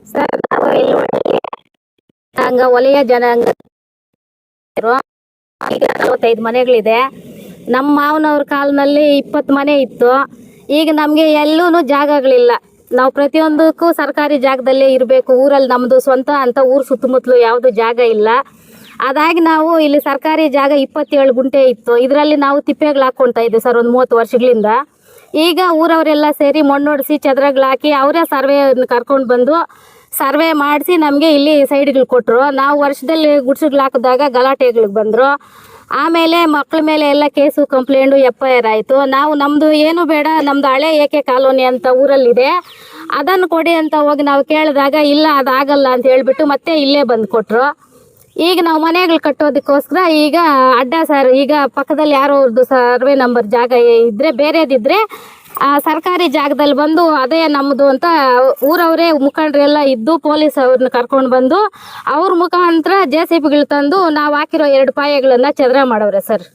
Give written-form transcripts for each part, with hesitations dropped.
Sir ನಾವು ಇಲ್ಲಿ ಜನಾಂಗ ವಲಯ ಜನಾಂಗ ಈಗ 45 ಮನೆಗಳಿದೆ. ನಮ್ಮ ಮಾವನವ್ರ ಕಾಲದಲ್ಲಿ 20 ಮನೆ ಇತ್ತು. ಈಗ ನಮಗೆ ಎಲ್ಲೂ ಜಾಗಗಳಿಲ್ಲ. ನಾವು ಪ್ರತಿಯೊಂದಕ್ಕೂ ಸರ್ಕಾರಿ ಜಾಗದಲ್ಲೇ ಇರಬೇಕು. ಊರಲ್ಲಿ ನಮ್ಮದು ಸ್ವಂತ ಅಂತ ಊರು ಸುತ್ತಮುತ್ತಲು ಯಾವುದು ಜಾಗ ಇಲ್ಲ. ಅದಾಗಿ ನಾವು ಇಲ್ಲಿ ಸರ್ಕಾರಿ ಜಾಗ 27 ಗುಂಟೆ ಇತ್ತು. ಇದರಲ್ಲಿ ನಾವು ತಿಪ್ಪೆಗಳು ಹಾಕ್ಕೊಳ್ತಾ ಇದ್ದೀವಿ ಸರ್ ಒಂದು 30 ವರ್ಷಗಳಿಂದ. ಈಗ ಊರವರೆಲ್ಲ ಸೇರಿ ಮಣ್ಣೊಡಿಸಿ ಚದರಗಳು ಹಾಕಿ ಅವರೇ ಸರ್ವೆ ಕರ್ಕೊಂಡು ಬಂದು ಸರ್ವೆ ಮಾಡಿಸಿ ನಮಗೆ ಇಲ್ಲಿ ಸೈಡ್ಗಳು ಕೊಟ್ಟರು. ನಾವು ವರ್ಷದಲ್ಲಿ ಗುಡ್ಸಗಳು ಹಾಕಿದಾಗ ಗಲಾಟೆಗಳಿಗೆ ಬಂದರು. ಆಮೇಲೆ ಮಕ್ಳ ಮೇಲೆ ಎಲ್ಲ ಕೇಸು ಕಂಪ್ಲೇಂಟು FIR ಆಯಿತು. ನಾವು ನಮ್ಮದು ಏನು ಬೇಡ, ನಮ್ಮದು ಹಳೆ ಏಕೆ ಕಾಲೋನಿ ಅಂತ ಊರಲ್ಲಿದೆ, ಅದನ್ನು ಕೊಡಿ ಅಂತ ಹೋಗಿ ನಾವು ಕೇಳಿದಾಗ ಇಲ್ಲ ಅದಾಗಲ್ಲ ಅಂತ ಹೇಳಿಬಿಟ್ಟು ಮತ್ತೆ ಇಲ್ಲೇ ಬಂದು ಕೊಟ್ಟರು. ಈಗ ನಾವು ಮನೆಗಳು ಕಟ್ಟೋದಕ್ಕೋಸ್ಕರ ಈಗ ಅಡ್ಡ ಸರ್, ಈಗ ಪಕ್ಕದಲ್ಲಿ ಯಾರೋ ಅವ್ರದ್ದು ಸರ್ವೆ ನಂಬರ್ ಜಾಗ ಇದ್ದರೆ ಬೇರೆದಿದ್ದರೆ ಸರ್ಕಾರಿ ಜಾಗದಲ್ಲಿ ಬಂದು ಅದೇ ನಮ್ಮದು ಅಂತ ಊರವರೇ ಮುಖಂಡರೆಲ್ಲ ಇದ್ದು ಪೊಲೀಸ್ ಅವ್ರನ್ನ ಕರ್ಕೊಂಡು ಬಂದು ಅವ್ರ ಮುಖಾಂತರ JCBಗಳು ತಂದು ನಾವು ಹಾಕಿರೋ 2 ಪಾಯಗಳನ್ನು ಚದರ ಮಾಡವ್ರೆ ಸರ್.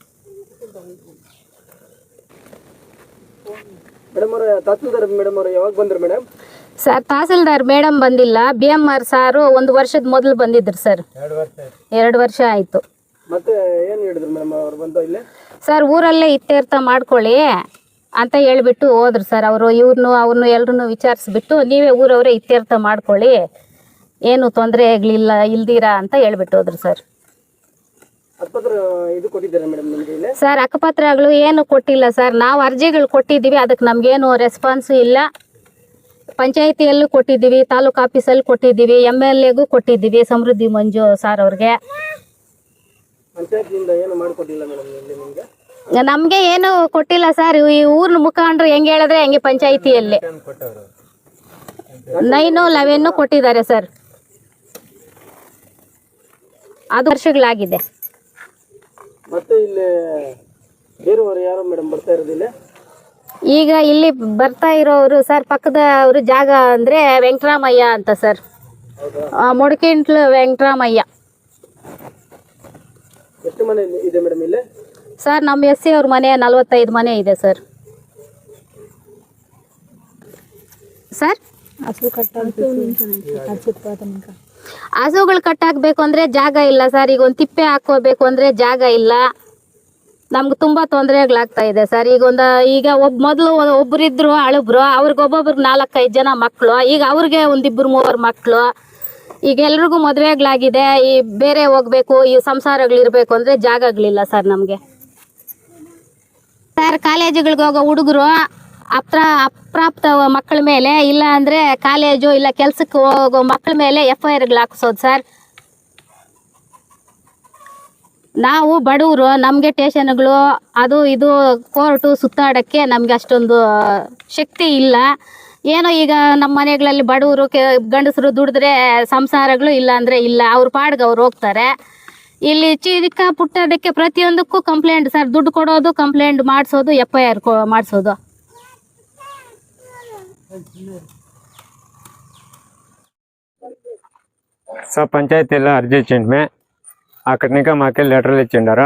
ಸರ್ ತಹಸೀಲ್ದಾರ್ ಮೇಡಮ್ ಬಂದಿಲ್ಲ, BMR ಸಾರು 1 ವರ್ಷದ ಮೊದಲು ಬಂದಿದ್ರು ಸರ್. 2 ವರ್ಷ ಆಯಿತು ಸರ್. ಊರಲ್ಲೇ ಇತ್ಯರ್ಥ ಮಾಡ್ಕೊಳ್ಳಿ ಅಂತ ಹೇಳ್ಬಿಟ್ಟು ಹೋದ್ರು ಸರ್. ಅವರು ಅವ್ರನ್ನು ಎಲ್ಲರನ್ನು ವಿಚಾರಿಸ್ಬಿಟ್ಟು ನೀವೇ ಊರವರೇ ಇತ್ಯರ್ಥ ಮಾಡ್ಕೊಳ್ಳಿ, ಏನು ತೊಂದರೆಗಳಿಲ್ಲ ಇಲ್ದಿರಾ ಅಂತ ಹೇಳ್ಬಿಟ್ಟು ಹೋದ್ರು ಸರ್. ಸರ್ ಹಕ್ಕುಪತ್ರಗಳು ಏನು ಕೊಟ್ಟಿಲ್ಲ ಸರ್. ನಾವು ಅರ್ಜಿಗಳು ಕೊಟ್ಟಿದ್ದೀವಿ, ಅದಕ್ಕೆ ನಮಗೇನು ರೆಸ್ಪಾನ್ಸು ಇಲ್ಲ. ಪಂಚಾಯತಿಯಲ್ಲೂ ಕೊಟ್ಟಿದ್ದೀವಿ, ತಾಲೂಕು ಆಫೀಸಲ್ಲಿ ಕೊಟ್ಟಿದ್ದೀವಿ, MLAಗೂ ಕೊಟ್ಟಿದ್ದೀವಿ, ಸಮೃದ್ಧಿ ಮಂಜು ಸಾರ್ ಅವ್ರಿಗೆ. ನಮಗೆ ಏನು ಕೊಟ್ಟಿಲ್ಲ ಸರ್. ಈ ಊರಿನ ಮುಖಂಡರು ಹೆಂಗೆ ಹೇಳಿದ್ರೆ ಹೆಂಗೆ ಪಂಚಾಯತಿಯಲ್ಲಿ 9, 11 ಕೊಟ್ಟಿದ್ದಾರೆ ಸರ್. ಅದು ವರ್ಷಗಳಾಗಿದೆ. ಈಗ ಇಲ್ಲಿ ಬರ್ತಾ ಇರೋರು ಸರ್ ಪಕ್ಕದವರು ಜಾಗ ಅಂದರೆ ವೆಂಕಟರಾಮಯ್ಯ ಅಂತ ಸರ್, ಮೊಡಕಿಂಟ್ಲು ವೆಂಕಟರಾಮಯ್ಯ ಸರ್. ನಮ್ಮ SC ಅವ್ರ ಮನೆ 45 ಮನೆ ಇದೆ ಸರ್. ಸರ್ ಹಸುಗಳು ಕಟ್ಟಾಕಬೇಕು ಅಂದರೆ ಜಾಗ ಇಲ್ಲ ಸರ್. ಈಗ ಒಂದು ತಿಪ್ಪೆ ಹಾಕೋಬೇಕು ಅಂದರೆ ಜಾಗ ಇಲ್ಲ. ನಮ್ಗೆ ತುಂಬ ತೊಂದರೆಗಳಾಗ್ತಾ ಇದೆ ಸರ್. ಈಗ ಮೊದಲು ಒಬ್ಬರಿದ್ರು ಅಳುಬ್ರು, ಅವ್ರಿಗೊಬ್ಬೊಬ್ರಿಗೆ 4-5 ಜನ ಮಕ್ಕಳು. ಈಗ ಅವ್ರಿಗೆ 1-2-3 ಮಕ್ಕಳು. ಈಗ ಎಲ್ರಿಗೂ ಮದುವೆಗಳಾಗಿದೆ. ಈ ಬೇರೆ ಹೋಗ್ಬೇಕು, ಈ ಸಂಸಾರಗಳಿರ್ಬೇಕು ಅಂದರೆ ಜಾಗಗಳಿಲ್ಲ ಸರ್ ನಮಗೆ. ಸರ್ ಕಾಲೇಜುಗಳಿಗೆ ಹೋಗೋ ಹುಡುಗರು ಅಪ್ರಾಪ್ತ ಮಕ್ಕಳ ಮೇಲೆ, ಇಲ್ಲ ಅಂದರೆ ಕಾಲೇಜು ಇಲ್ಲ ಕೆಲಸಕ್ಕೆ ಹೋಗೋ ಮಕ್ಕಳ ಮೇಲೆ FIRಗಳು ಹಾಕ್ಸೋದು ಸರ್. ನಾವು ಬಡವರು, ನಮಗೆ ಟೇಷನ್ಗಳು ಅದು ಇದು ಕೋರ್ಟು ಸುತ್ತಾಡೋಕ್ಕೆ ನಮಗೆ ಅಷ್ಟೊಂದು ಶಕ್ತಿ ಇಲ್ಲ. ಏನೋ ಈಗ ನಮ್ಮ ಮನೆಗಳಲ್ಲಿ ಬಡವರು ಗಂಡಸರು ದುಡಿದ್ರೆ ಸಂಸಾರಗಳು ಇಲ್ಲ ಅಂದರೆ ಇಲ್ಲ, ಅವ್ರ ಪಾಡ್ಗೆ ಅವ್ರು ಹೋಗ್ತಾರೆ. ಇಲ್ಲಿ ಚಿಕ್ಕ ಪುಟ್ಟದಕ್ಕೆ ಪ್ರತಿಯೊಂದಕ್ಕೂ ಕಂಪ್ಲೇಂಟ್ ಸರ್. ದುಡ್ಡು ಕೊಡೋದು, ಕಂಪ್ಲೇಂಟ್ ಮಾಡಿಸೋದು, FIR ಮಾಡಿಸೋದು. सब पंचायती अर्जी इच्छे అక్కడికి మాకు లెటర్లు ఇచ్చిండారు.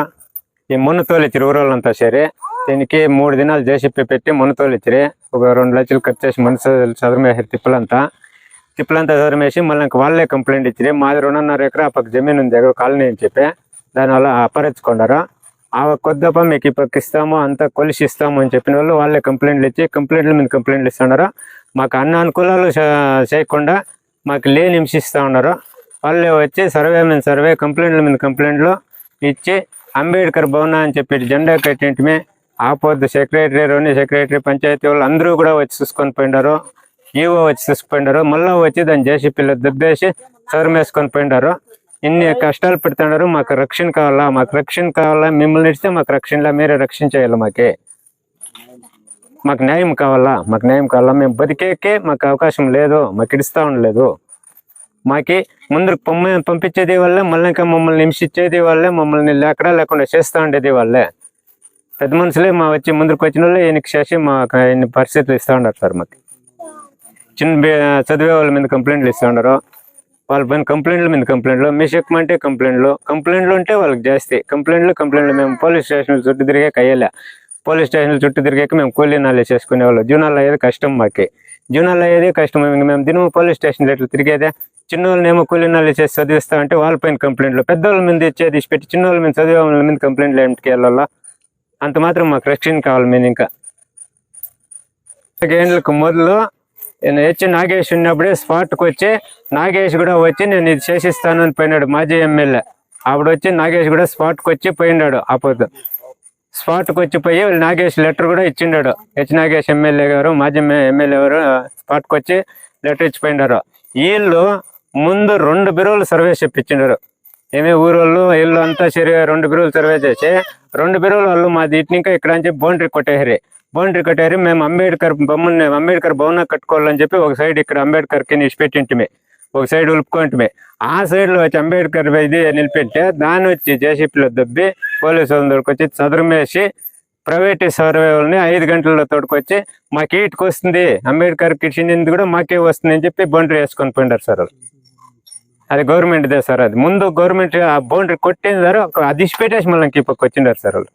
ఈ మున్ను తోలిచ్చిరు ఊరోళ్ళంతా సరే. దీనికి 3 దినాలు JCB పెట్టి మున్ను తోలిచ్చిరి. ఒక 2 లక్షలు ఖర్చు చేసి మున్సు చదరమేసారు. తిప్పలంతా చదరమేసి మళ్ళీ వాళ్ళే కంప్లైంట్ ఇచ్చిరి. మాది 2.5 ఎకరా పక్క జమీన్ ఉంది కాలనీ అని చెప్పి దానివల్ల అపహరించుకున్నారు. ఆ కొద్దప్ప మీకు ఇప్పటికి ఇస్తాము అంతా కొలిసి ఇస్తాము అని చెప్పిన వాళ్ళు వాళ్ళే కంప్లైంట్లు ఇచ్చి కంప్లైంట్ల మీద కంప్లైంట్లు ఇస్తున్నారు. మాకు అన్న అనుకూలాలు చేయకుండా మాకు లేని హింసిస్తూ ఉన్నారు. వాళ్ళే వచ్చి సర్వే మీద సర్వే కంప్లైంట్ల మీద కంప్లైంట్లు ఇచ్చి అంబేద్కర్ భవన అని చెప్పి జెండా కట్టింటిమే ఆపోద్దు సెక్రటరీ, రెవెన్యూ సెక్రటరీ, పంచాయతీ వాళ్ళు అందరూ కూడా వచ్చి చూసుకొని పోయినారు. ఈవో వచ్చి చూసుకుపోయినారు. మళ్ళీ వచ్చి దాన్ని JCBలో దుబ్బేసి సర్మేసుకొని పోయినారు. ఇన్ని కష్టాలు పెడుతున్నారు. మాకు రక్షణ కావాలా, మిమ్మల్ని ఇస్తే మాకు రక్షణలా మీరే రక్షించేయాలి. మాకు న్యాయం కావాలా. మేము బతికేకే మాకు అవకాశం లేదు, మాకు ఇడుస్తూ ఉండలేదు. మాకి ముందు పంపించేది వాళ్ళే, మళ్ళీ ఇంకా మమ్మల్ని హింసించేది వాళ్ళే, మమ్మల్ని లేకుండా చేస్తూ ఉండేది వాళ్ళే. పెద్ద మనుషులే వచ్చి ముందుకు వచ్చిన వాళ్ళే ఈయనకి చేసి మాకు ఇన్ని పరిస్థితులు ఇస్తూ ఉన్నారు సార్. మాకు చిన్న చదివే వాళ్ళ మీద కంప్లైంట్లు ఇస్తూ ఉండరు. వాళ్ళ పైన కంప్లైంట్ల మీద కంప్లైంట్లు, మిస్ ఎక్కుమంటే కంప్లైంట్లు ఉంటే వాళ్ళకి జాస్తి కంప్లైంట్లు. మేము పోలీస్ స్టేషన్లు చుట్టూ తిరిగాక అయ్యేలే. పోలీస్ స్టేషన్లు చుట్టూ తిరిగాక మేము కూలీ నాలే చేసుకునేవాళ్ళు. జీవనాలు అయ్యేది కష్టం. మాకి జీవనాలు అయ్యేది కష్టం. ఇంక మేము దినము పోలీస్ స్టేషన్లో ఇట్లా తిరిగేదే. చిన్నోళ్ళనేమో కూలీనాలు చేసి చదివిస్తామంటే వాళ్ళపైన కంప్లైంట్లు, పెద్దోళ్ళ మీద ఇచ్చేది పెట్టి చిన్నోళ్ళ మీద చదివే వాళ్ళ మీద కంప్లైంట్లు ఏమిటికి వెళ్ళాలా? అంత మాత్రం మాకు రక్షణ కావాలి. మేము ఇంకా ఏళ్ళకు మొదలు హెచ్ నాగేష్ ఉన్నప్పుడే స్పాట్కి వచ్చి నాగేష్ కూడా వచ్చి నేను ఇది చేసిస్తాను అని పోయినాడు, మాజీ ఎమ్మెల్యే. అప్పుడు వచ్చి నాగేష్ కూడా స్పాట్కి వచ్చి పోయినాడు. అప్పుడు స్పాట్కి వచ్చి పోయి నాగేష్ లెటర్ కూడా ఇచ్చిండాడు. హెచ్ నాగేష్ ఎమ్మెల్యే గారు, మాజీ ఎమ్మెల్యే గారు స్పాట్కి వచ్చి లెటర్ ఇచ్చిపోయినారు. వీళ్ళు ముందు 2 బిరువులు సర్వే చెప్పించిండారు. ఏమే ఊరోళ్ళు ఇల్లు అంతా సరి 2 బిరువులు సర్వే చేసి 2 బిరువుల వాళ్ళు మాది ఇట్నికా ఇక్కడ అని చెప్పి బౌండరీ కొట్టేరి. మేము అంబేద్కర్ భవన కట్టుకోవాలని చెప్పి ఒక సైడ్ ఇక్కడ అంబేద్కర్కి నిలిచిపెట్టింటిమి, ఒక సైడ్ ఉలుపుకుంటుమే. ఆ సైడ్లో వచ్చి అంబేద్కర్ ఇది నిలిపెట్టే దాన్ని వచ్చి జేసీపీలో దబ్బి పోలీసు వాళ్ళకి వచ్చి చదురుమేసి ప్రైవేట్ సర్వే వాళ్ళని 5 గంటల్లో తోడుకొచ్చి మాకు ఈటుకు వస్తుంది, అంబేద్కర్కి ఇచ్చింది కూడా మాకే వస్తుంది అని చెప్పి బౌండరీ వేసుకొని పోయినారు సార్ వాళ్ళు. అది గవర్నమెంట్దే సార్. అది ముందు గవర్నమెంట్ ఆ బౌండరీ కొట్టిన సార్ అది ఇచ్చిపెట్టేసి మళ్ళీ ఈ పక్క వచ్చిండారు సార్ వాళ్ళు.